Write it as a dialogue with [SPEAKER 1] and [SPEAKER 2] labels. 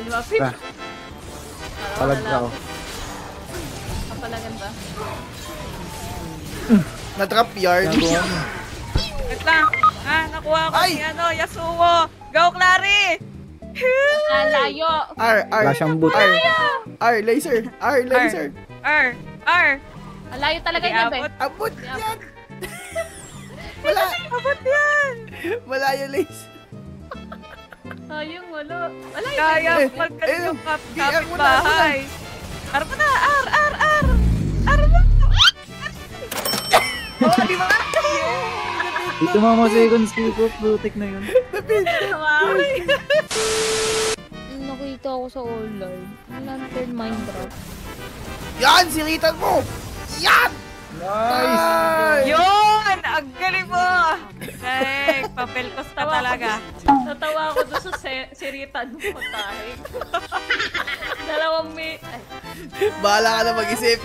[SPEAKER 1] lumapit.
[SPEAKER 2] Palag ako.
[SPEAKER 1] Kapalagan ba?
[SPEAKER 3] Na-trap yard.
[SPEAKER 4] Wait lang. Nakuha ko
[SPEAKER 3] Ay!
[SPEAKER 4] si Yasuo. Go, Clary!
[SPEAKER 1] Alayo.
[SPEAKER 2] Wala siyang boot.
[SPEAKER 3] R, laser.
[SPEAKER 4] R.
[SPEAKER 1] Alayo talaga
[SPEAKER 4] Hindi
[SPEAKER 1] yan, be.
[SPEAKER 4] abot.
[SPEAKER 3] Abot yan.
[SPEAKER 4] Abot yan.
[SPEAKER 3] Malayo laser.
[SPEAKER 1] Sayang, wala. Alayo.
[SPEAKER 4] Kaya
[SPEAKER 3] Eh,
[SPEAKER 4] magkalit yung
[SPEAKER 3] DR mo na,
[SPEAKER 4] kapitbahay. R mo na. R mo. Oh, di ba?
[SPEAKER 2] Dito mga seconds ko, protect na yun.
[SPEAKER 1] Nakita ako sa online. Lantern Minecraft.
[SPEAKER 3] Yan, siritan mo. Yan. Nice.
[SPEAKER 4] Yun! Ang galing mo! Ay, papelkos ka talaga.
[SPEAKER 1] Natawa ako doon sa siritan mo, tayo. Dalawang may...
[SPEAKER 3] Bahala ka na mag-isip.